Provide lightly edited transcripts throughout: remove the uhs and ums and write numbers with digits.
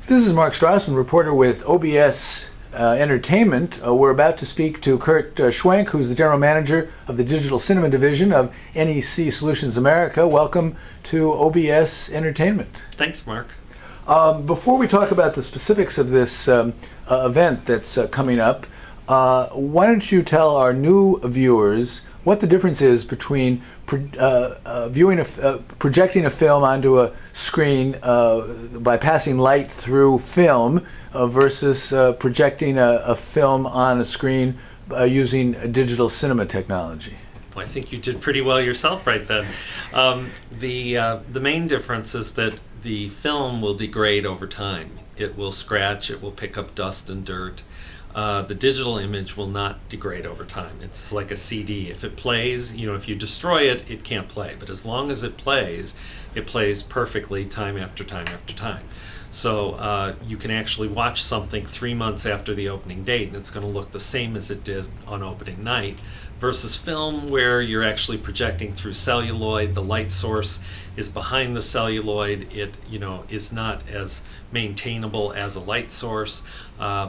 This is Mark Strassman, reporter with OBS Entertainment. We're about to speak to Kurt Schwenk, who's the general manager of the digital cinema division of NEC Solutions America. Welcome to OBS Entertainment. Thanks, Mark. Before we talk about the specifics of this event that's coming up, why don't you tell our new viewers what the difference is between projecting a film onto a screen by passing light through film versus projecting a film on a screen using digital cinema technology? Well, I think you did pretty well yourself right then. The main difference is that the film will degrade over time. It will scratch, it will pick up dust and dirt. The digital image will not degrade over time. It's like a CD. If it plays, if you destroy it, it can't play. But as long as it plays perfectly time after time after time. So you can actually watch something 3 months after the opening date, and it's going to look the same as it did on opening night, versus film where you're actually projecting through celluloid. The light source is behind the celluloid. It is not as maintainable as a light source.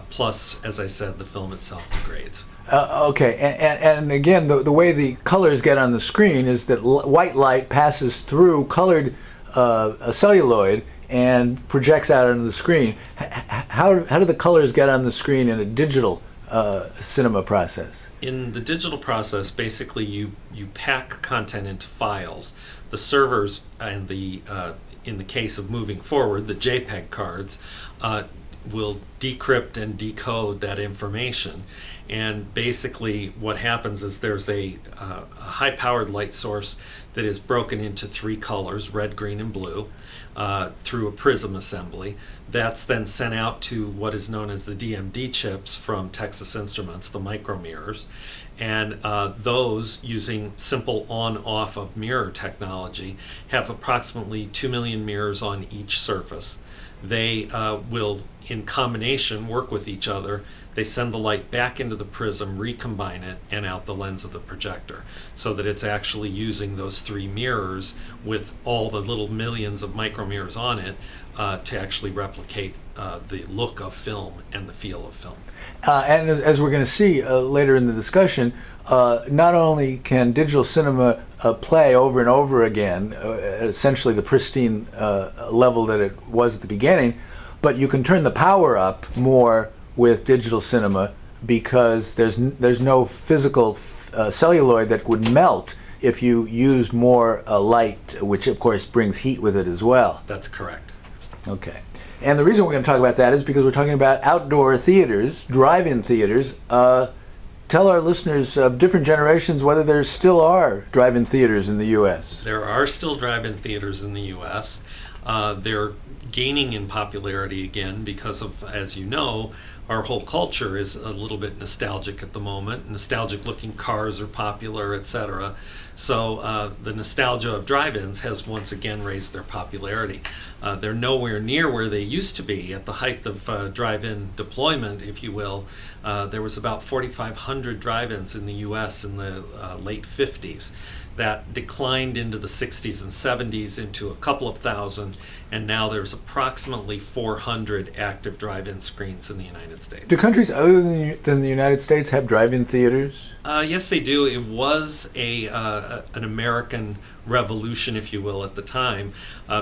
Plus, as I said, the film itself degrades. Okay, and again, the way the colors get on the screen is that white light passes through colored celluloid and projects out onto the screen. How do the colors get on the screen in a digital cinema process? In the digital process, basically you pack content into files. The servers and in the case of moving forward, the JPEG cards will decrypt and decode that information. And basically what happens is there's a high-powered light source that is broken into 3 colors, red, green, and blue, through a prism assembly. That's then sent out to what is known as the DMD chips from Texas Instruments, the micromirrors. And those, using simple on-off of mirror technology, have approximately 2 million mirrors on each surface. They will, in combination, work with each other. They send the light back into the prism, recombine it, and out the lens of the projector, so that it's actually using those 3 mirrors with all the little millions of micromirrors on it to actually replicate the look of film and the feel of film. And as we're going to see later in the discussion, not only can digital cinema play over and over again, essentially the pristine level that it was at the beginning, but you can turn the power up more with digital cinema because there's no physical celluloid that would melt if you used more light, which of course brings heat with it as well. That's correct. Okay. And the reason we're going to talk about that is because we're talking about outdoor theaters, drive-in theaters. Tell our listeners of different generations whether there still are drive-in theaters in the U.S. There are still drive-in theaters in the U.S. They're gaining in popularity again because of, as you know, our whole culture is a little bit nostalgic at the moment. Nostalgic-looking cars are popular, etc. So the nostalgia of drive-ins has once again raised their popularity. They're nowhere near where they used to be at the height of drive-in deployment, if you will. There was about 4,500 drive-ins in the U.S. in the late 50s. That declined into the 60s and 70s into a couple of thousand, and now there's approximately 400 active drive-in screens in the United States. Do countries other than the United States have drive-in theaters? Yes, they do. It was an American revolution, if you will, at the time,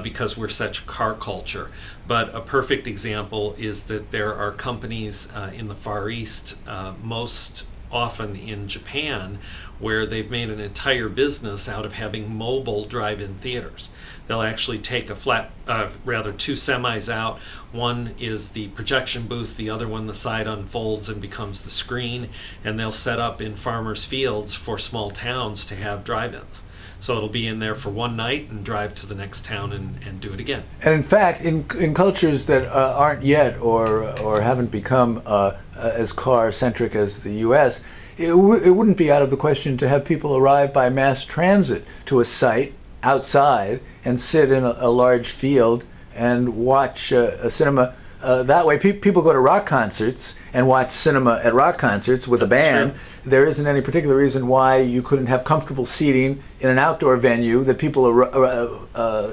because we're such a car culture. But a perfect example is that there are companies in the Far East, most often in Japan, where they've made an entire business out of having mobile drive-in theaters. They'll actually take two semis out. One is the projection booth, the other one the side unfolds and becomes the screen, and they'll set up in farmers' fields for small towns to have drive-ins. So it'll be in there for one night and drive to the next town and do it again. And in fact, in cultures that aren't yet or haven't become as car-centric as the U.S., it wouldn't be out of the question to have people arrive by mass transit to a site outside and sit in a large field and watch a cinema. That way, people go to rock concerts and watch cinema at rock concerts with a band. True. There isn't any particular reason why you couldn't have comfortable seating in an outdoor venue that people are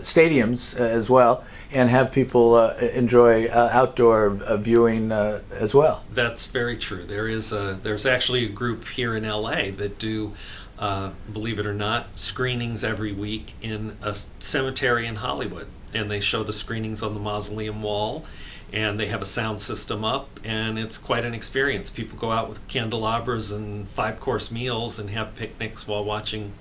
stadiums as well, and have people enjoy outdoor viewing as well. That's very true. There's actually a group here in LA that do, believe it or not, screenings every week in a cemetery in Hollywood, and they show the screenings on the mausoleum wall, and they have a sound system up, and it's quite an experience. People go out with candelabras and 5-course meals and have picnics while watching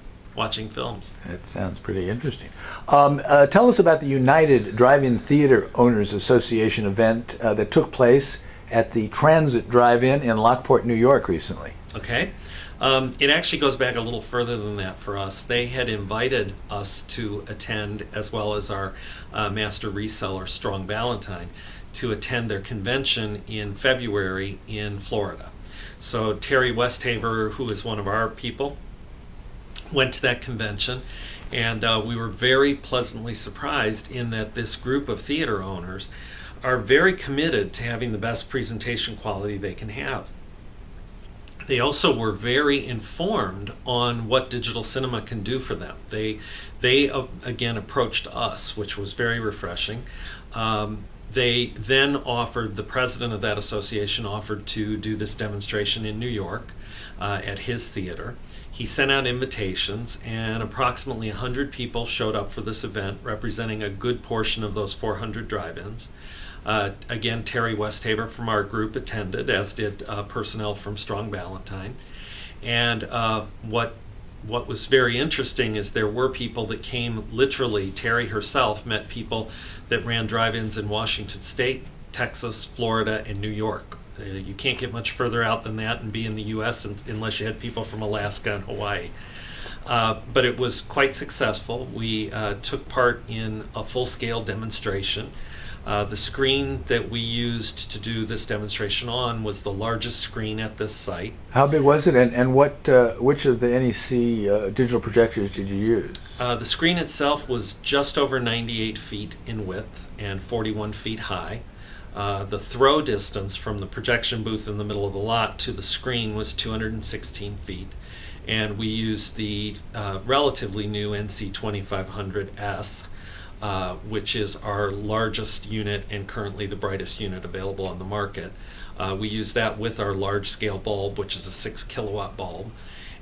films. It sounds pretty interesting. Tell us about the United Drive-In Theater Owners Association event that took place at the Transit Drive-In in Lockport, New York recently. Okay. It actually goes back a little further than that for us. They had invited us to attend, as well as our master reseller, Strong Valentine, to attend their convention in February in Florida. So Terry Westhaver, who is one of our people, went to that convention, and we were very pleasantly surprised in that this group of theater owners are very committed to having the best presentation quality they can have. They also were very informed on what digital cinema can do for them. They again approached us, which was very refreshing. They then offered, the president of that association offered to do this demonstration in New York at his theater. He sent out invitations, and approximately 100 people showed up for this event, representing a good portion of those 400 drive-ins. Again, Terry Westhaver from our group attended, as did personnel from Strong Valentine. And what was very interesting is there were people that came literally. Terry herself met people that ran drive-ins in Washington State, Texas, Florida, and New York. You can't get much further out than that and be in the U.S. unless you had people from Alaska and Hawaii. But it was quite successful. We took part in a full-scale demonstration. The screen that we used to do this demonstration on was the largest screen at this site. How big was it, and which of the NEC digital projectors did you use? The screen itself was just over 98 feet in width and 41 feet high. The throw distance from the projection booth in the middle of the lot to the screen was 216 feet. And we used the relatively new NC 2500S, which is our largest unit and currently the brightest unit available on the market. We use that with our large scale bulb, which is a 6 kilowatt bulb.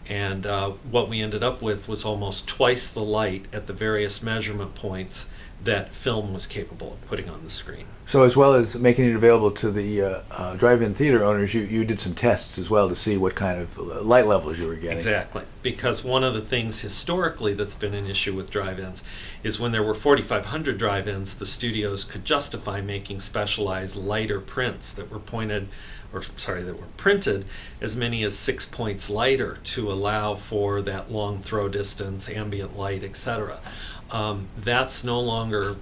And what we ended up with was almost twice the light at the various measurement points that film was capable of putting on the screen. So as well as making it available to the drive-in theater owners, you did some tests as well to see what kind of light levels you were getting. Exactly, because one of the things historically that's been an issue with drive-ins is when there were 4,500 drive-ins, the studios could justify making specialized lighter prints that were printed as many as 6 points lighter to allow for that long throw distance, ambient light, etc. That's no longer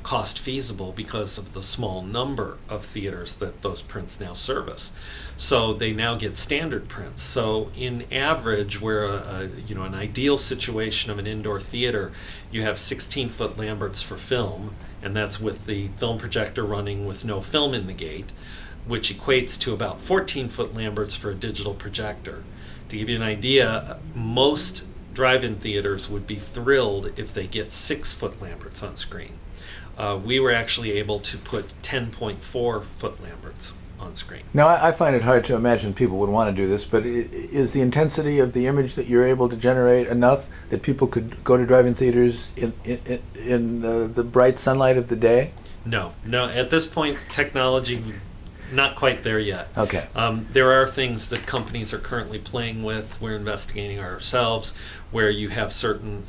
cost feasible because of the small number of theaters that those prints now service. So they now get standard prints. So in average, where an ideal situation of an indoor theater, you have 16-foot Lamberts for film, and that's with the film projector running with no film in the gate, which equates to about 14-foot Lamberts for a digital projector. To give you an idea, most drive-in theaters would be thrilled if they get 6-foot Lamberts on screen. We were actually able to put 10.4-foot Lamberts on screen. Now, I find it hard to imagine people would want to do this, but is the intensity of the image that you're able to generate enough that people could go to drive-in theaters in the bright sunlight of the day? No. At this point, technology not quite there yet. Okay. There are things that companies are currently playing with. We're investigating ourselves, where you have certain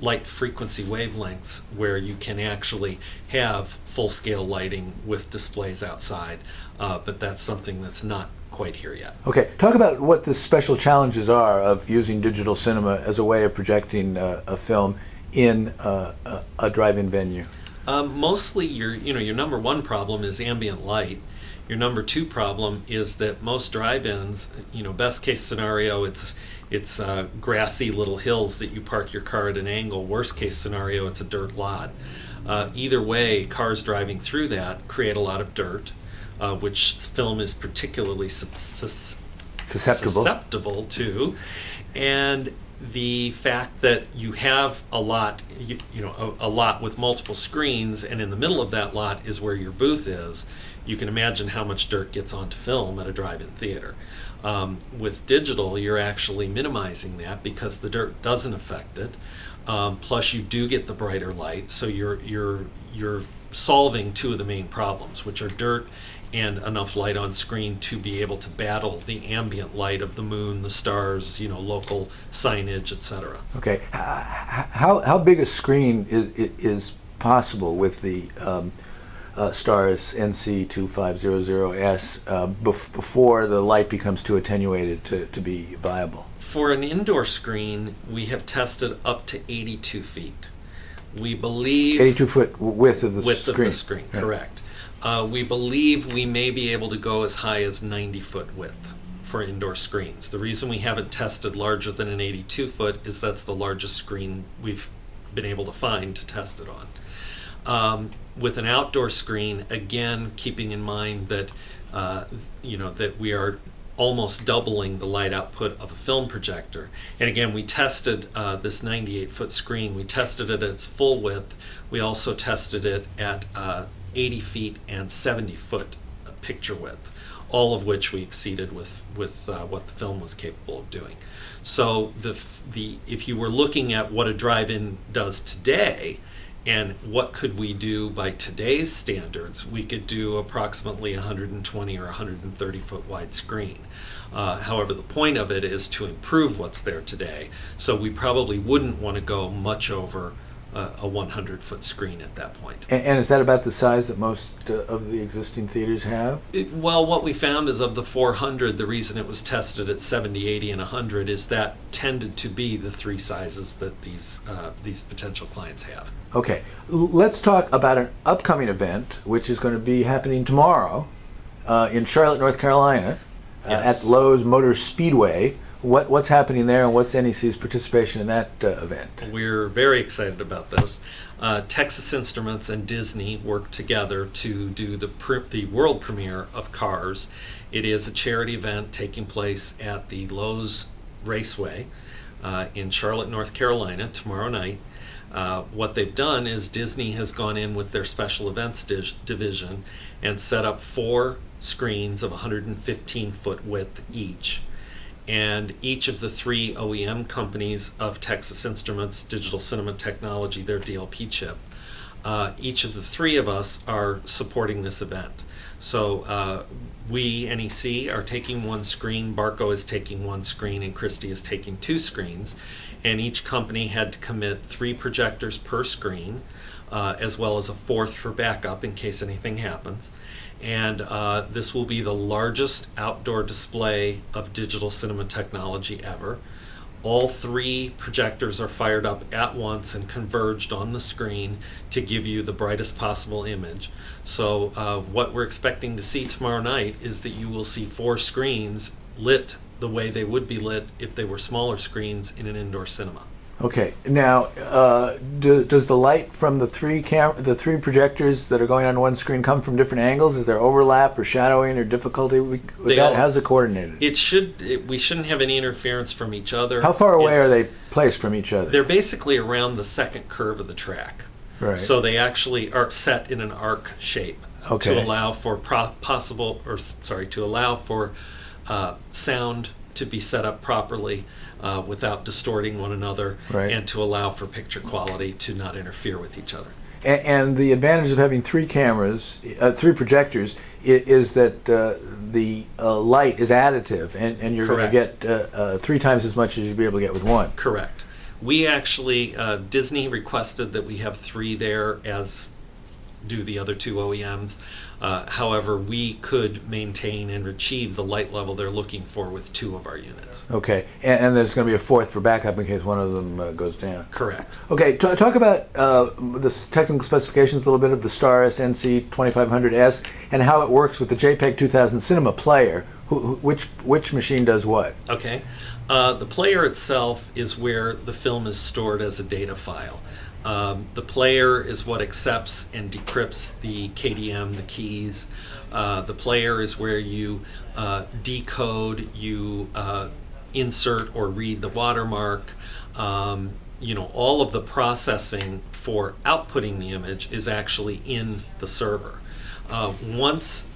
light frequency wavelengths where you can actually have full-scale lighting with displays outside, but that's something that's not quite here yet. Okay, talk about what the special challenges are of using digital cinema as a way of projecting a film in a drive-in venue. Mostly your number one problem is ambient light. Your number two problem is that most drive-ins, best case scenario, it's grassy little hills that you park your car at an angle. Worst case scenario, it's a dirt lot. Either way, cars driving through that create a lot of dirt, which film is particularly susceptible to. And the fact that you have a lot, a lot with multiple screens, and in the middle of that lot is where your booth is, you can imagine how much dirt gets onto film at a drive-in theater. With digital, you're actually minimizing that because the dirt doesn't affect it. Plus, you do get the brighter light, so you're solving two of the main problems, which are dirt and enough light on screen to be able to battle the ambient light of the moon, the stars, local signage, etc. Okay, how big a screen is possible with the Stars NC2500S before the light becomes too attenuated to be viable? For an indoor screen, we have tested up to 82 feet. We believe 82-foot width of the width screen. Of the screen, Right. correct. We believe we may be able to go as high as 90-foot width for indoor screens. The reason we haven't tested larger than an 82-foot is that's the largest screen we've been able to find to test it on. With an outdoor screen, again, keeping in mind that that we are almost doubling the light output of a film projector. And again, we tested this 98-foot screen. We tested it at its full width. We also tested it at 80 feet and 70-foot picture width, all of which we exceeded with what the film was capable of doing. So if you were looking at what a drive-in does today, and what could we do by today's standards, we could do approximately 120 or 130 foot wide screen. However, the point of it is to improve what's there today. So we probably wouldn't want to go much over a 100-foot screen at that point. And is that about the size that most of the existing theaters have? Well, what we found is of the 400, the reason it was tested at 70, 80, and 100 is that tended to be the three sizes that these potential clients have. Okay, let's talk about an upcoming event, which is going to be happening tomorrow in Charlotte, North Carolina, Yes. at Lowe's Motor Speedway. What's happening there, and what's NEC's participation in that event? We're very excited about this. Texas Instruments and Disney worked together to do the world premiere of Cars. It is a charity event taking place at the Lowe's Raceway in Charlotte, North Carolina, tomorrow night. What they've done is Disney has gone in with their special events division and set up 4 screens of 115-foot width each. And each of the 3 OEM companies of Texas Instruments, Digital Cinema Technology, their DLP chip, each of the 3 of us are supporting this event. So we, NEC, are taking 1 screen, Barco is taking 1 screen, and Christie is taking 2 screens. And each company had to commit 3 projectors per screen, as well as a 4th for backup in case anything happens. And this will be the largest outdoor display of digital cinema technology ever. All 3 projectors are fired up at once and converged on the screen to give you the brightest possible image. So what we're expecting to see tomorrow night is that you will see 4 screens lit the way they would be lit if they were smaller screens in an indoor cinema. Okay, now does the light from the 3 projectors that are going on one screen come from different angles? Is there overlap or shadowing or difficulty with that? How's it coordinated? We shouldn't have any interference from each other. How far away are they placed from each other? They're basically around the second curve of the track. Right. So they actually are set in an arc shape Okay. to allow for sound to be set up properly without distorting one another, Right. and to allow for picture quality to not interfere with each other. And the advantage of having 3 cameras, 3 projectors, is that the light is additive, and you're going to get 3 times as much as you'd be able to get with 1. Correct. We actually, Disney requested that we have 3 there, as do the other 2 OEMs. However, we could maintain and achieve the light level they're looking for with 2 of our units. Okay, and there's going to be a 4th for backup in case one of them goes down. Correct. Okay, talk about the technical specifications a little bit of the Stars NC2500S and how it works with the JPEG 2000 Cinema player. Which machine does what? Okay. The player itself is where the film is stored as a data file. The player is what accepts and decrypts the KDM, the keys. The player is where you decode, you insert or read the watermark. All of the processing for outputting the image is actually in the server. Once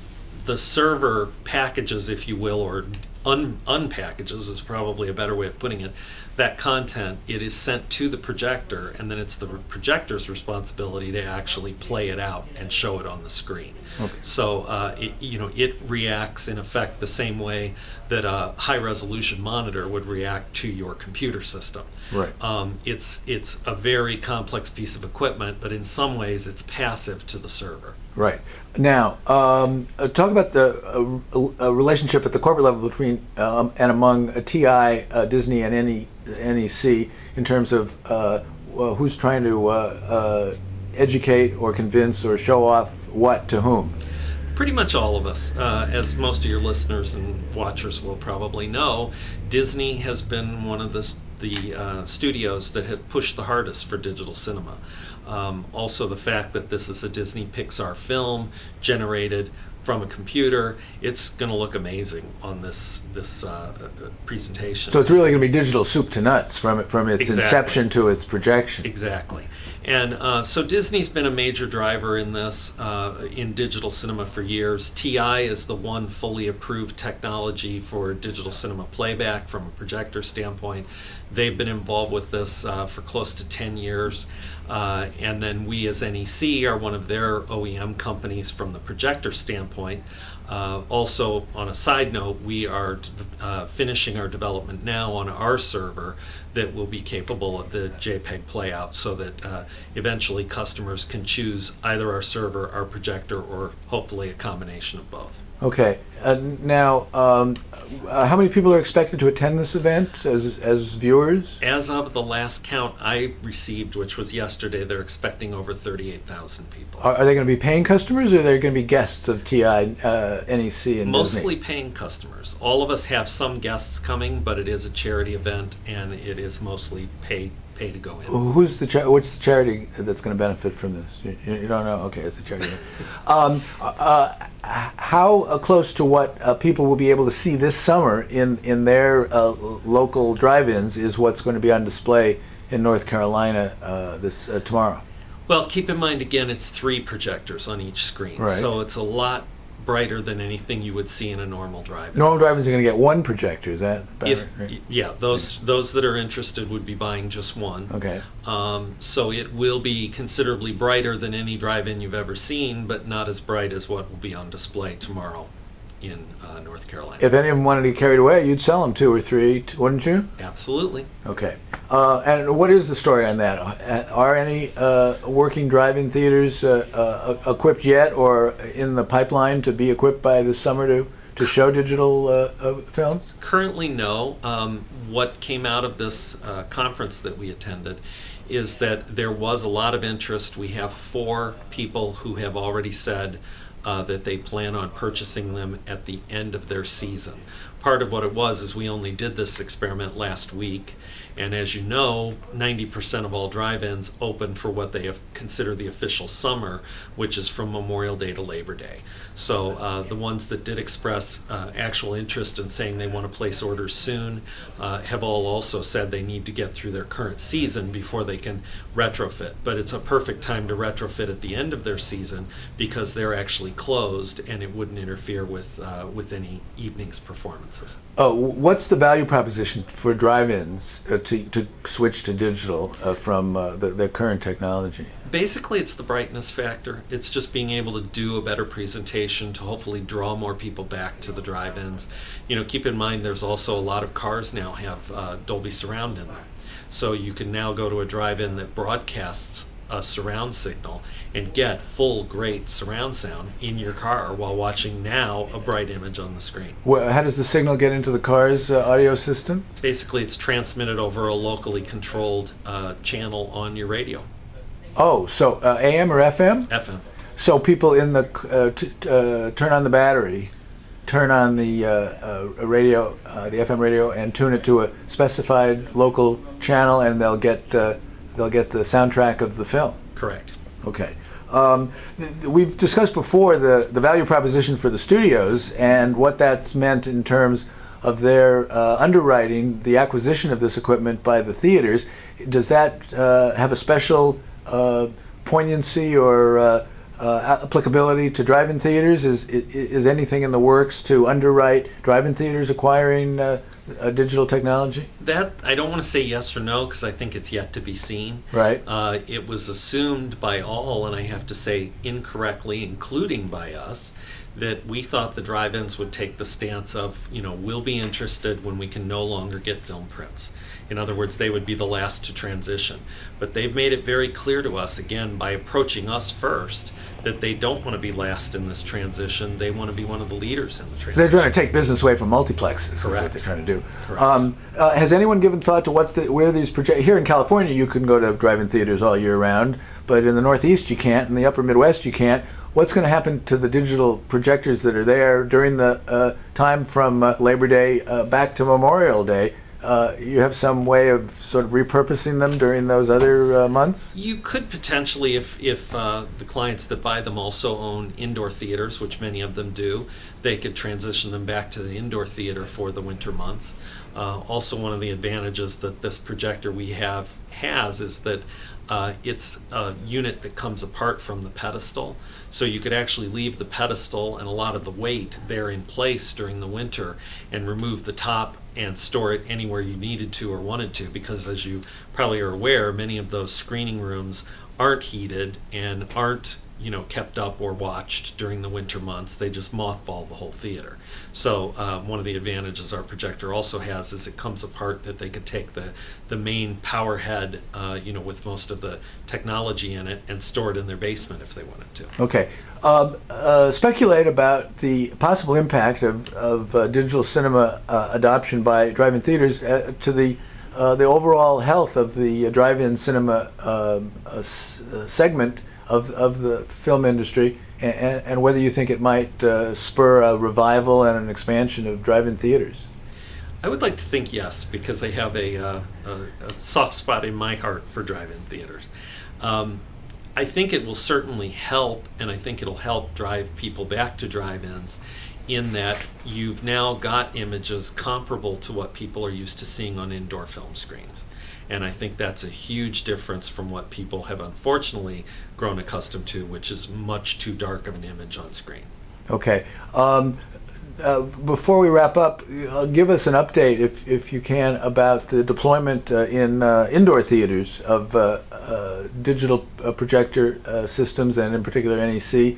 the server packages, if you will, or unpackages is probably a better way of putting it, that content, it is sent to the projector, and then it's the projector's responsibility to actually play it out and show it on the screen. Okay. So it reacts in effect the same way that a high-resolution monitor would react to your computer system. Right. It's a very complex piece of equipment, but in some ways it's passive to the server. Right. Now, talk about the relationship at the corporate level between and among TI, Disney, and NEC in terms of who's trying to educate or convince or show off what to whom. Pretty much all of us. As most of your listeners and watchers will probably know, Disney has been one of the studios that have pushed the hardest for digital cinema. Also, the fact that this is a Disney-Pixar film generated from a computer, it's going to look amazing on this presentation. So it's really going to be digital soup to nuts from its Exactly. inception to its projection. Exactly. And so Disney's been a major driver in this, in digital cinema for years. TI is the one fully approved technology for digital cinema playback from a projector standpoint. They've been involved with this for close to 10 years. And then we as NEC are one of their OEM companies from the projector standpoint. Also, on a side note, we are finishing our development now on our server that will be capable of the JPEG playout, so that eventually customers can choose either our server, our projector, or hopefully a combination of both. Okay. Now, how many people are expected to attend this event as viewers? As of the last count I received, which was yesterday, they're expecting over 38,000 people. Are they going to be paying customers, or are they going to be guests of TI, NEC, and Mostly Disney? paying customers. All of us have some guests coming, but it is a charity event, and it is mostly pay to go in. What's the charity that's going to benefit from this? You don't know? Okay, it's a charity. How close to what people will be able to see this summer in their local drive-ins is what's going to be on display in North Carolina this tomorrow? Well, keep in mind, again, it's 3 projectors on each screen, Right. so it's a lot brighter than anything you would see in a normal drive-in. Normal drive-ins are going to get 1 projector. Is that better? Yeah, those that are interested would be buying just one. Okay. So it will be considerably brighter than any drive-in you've ever seen, but not as bright as what will be on display tomorrow in North Carolina. If any of them wanted to get carried away, you'd sell them 2 or 3, wouldn't you? Absolutely. Okay. And what is the story on that? Are any working drive-in theaters equipped yet, or in the pipeline to be equipped by this summer to show digital films? Currently, no. What came out of this conference that we attended is that there was a lot of interest. We have 4 people who have already said that they plan on purchasing them at the end of their season. Part of what it was is we only did this experiment last week, and as you know, 90% of all drive-ins open for what they have considered the official summer, which is from Memorial Day to Labor Day. So the ones that did express actual interest in saying they want to place orders soon have all also said they need to get through their current season before they can retrofit. But it's a perfect time to retrofit at the end of their season because they're actually closed, and it wouldn't interfere with any evening's performances. What's the value proposition for drive-ins to switch to digital from the current technology? Basically, it's the brightness factor. It's just being able to do a better presentation to hopefully draw more people back to the drive-ins. Keep in mind there's also a lot of cars now have Dolby Surround in them. So you can now go to a drive-in that broadcasts a surround signal and get full, great surround sound in your car while watching now a bright image on the screen. How does the signal get into the car's audio system? Basically, it's transmitted over a locally controlled channel on your radio. Oh, so AM or FM? FM. So people in the turn on the battery, turn on the radio, the FM radio, and tune it to a specified local channel, and they'll get the soundtrack of the film. Correct. Okay. We've discussed before the value proposition for the studios and what that's meant in terms of their underwriting the acquisition of this equipment by the theaters. Does that have a special poignancy or applicability to drive-in theaters? Is anything in the works to underwrite drive-in theaters acquiring digital technology? That I don't want to say yes or no because I think it's yet to be seen. Right. It was assumed by all, and I have to say incorrectly, including by us, that we thought the drive-ins would take the stance of, we'll be interested when we can no longer get film prints. In other words, they would be the last to transition. But they've made it very clear to us, again, by approaching us first, that they don't want to be last in this transition. They want to be one of the leaders in the transition. They're trying to take business away from multiplexes. Is what they're trying to do. Correct. Has anyone given thought to where these here in California you can go to drive-in theaters all year round, but in the Northeast you can't, in the Upper Midwest you can't. What's going to happen to the digital projectors that are there during the time from Labor Day back to Memorial Day? You have some way of sort of repurposing them during those other months? You could potentially, if the clients that buy them also own indoor theaters, which many of them do, they could transition them back to the indoor theater for the winter months. Also, one of the advantages that this projector we has is that it's a unit that comes apart from the pedestal, so you could actually leave the pedestal and a lot of the weight there in place during the winter and remove the top and store it anywhere you needed to or wanted to, because as you probably are aware, many of those screening rooms aren't heated and aren't kept up or watched during the winter months. They just mothball the whole theater. So one of the advantages our projector also has is it comes apart, that they could take the main power head, with most of the technology in it, and store it in their basement if they wanted to. Okay. Speculate about the possible impact of digital cinema adoption by drive-in theaters to the overall health of the drive-in cinema segment of the film industry, and whether you think it might spur a revival and an expansion of drive-in theaters. I would like to think yes, because I have a soft spot in my heart for drive-in theaters. I think it will certainly help, and I think it'll help drive people back to drive-ins, in that you've now got images comparable to what people are used to seeing on indoor film screens. And I think that's a huge difference from what people have unfortunately grown accustomed to, which is much too dark of an image on screen. Okay. Before we wrap up, give us an update, if you can, about the deployment in indoor theaters of digital projector systems, and in particular NEC,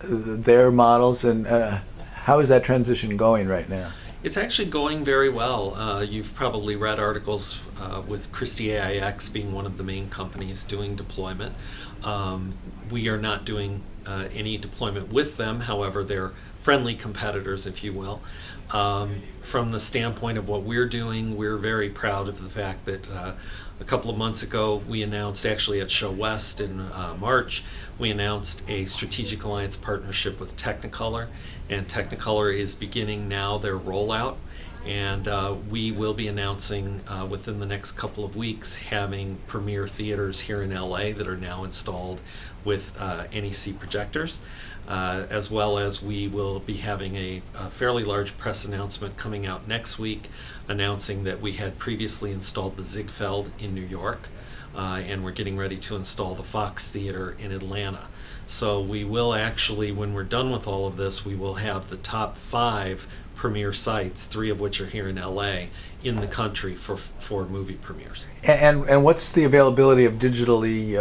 their models, and how is that transition going right now? It's actually going very well. You've probably read articles with Christie AIX being one of the main companies doing deployment. We are not doing any deployment with them, however, they're friendly competitors, if you will. From the standpoint of what we're doing, we're very proud of the fact that a couple of months ago we announced, actually at Show West in March, we announced a strategic alliance partnership with Technicolor, and Technicolor is beginning now their rollout, and we will be announcing within the next couple of weeks having premiere theaters here in LA that are now installed with NEC projectors, as well as we will be having a fairly large press announcement coming out next week announcing that we had previously installed the Ziegfeld in New York, and we're getting ready to install the Fox Theater in Atlanta. So we will actually, when we're done with all of this, we will have the top 5 premiere sites, 3 of which are here in LA, in the country for movie premieres. And what's the availability of digitally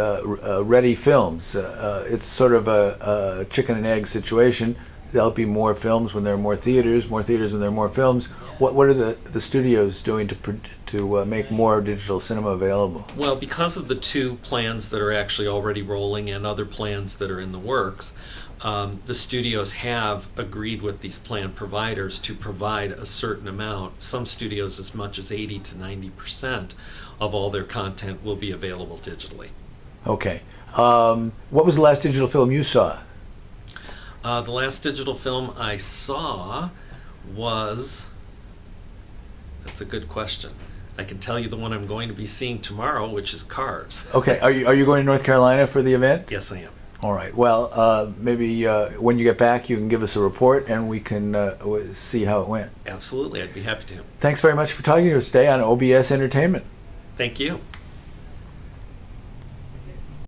ready films? It's sort of a chicken and egg situation. There'll be more films when there are more theaters when there are more films. What are the studios doing to make more digital cinema available? Well, because of the 2 plans that are actually already rolling and other plans that are in the works, the studios have agreed with these plan providers to provide a certain amount. Some studios, as much as 80 to 90% of all their content will be available digitally. Okay. What was the last digital film you saw? The last digital film I saw was... That's a good question. I can tell you the one I'm going to be seeing tomorrow, which is Cars. Okay. Are you going to North Carolina for the event? Yes, I am. All right. Well, maybe when you get back, you can give us a report and we can see how it went. Absolutely, I'd be happy to. Thanks very much for talking to us today on OBS Entertainment. Thank you.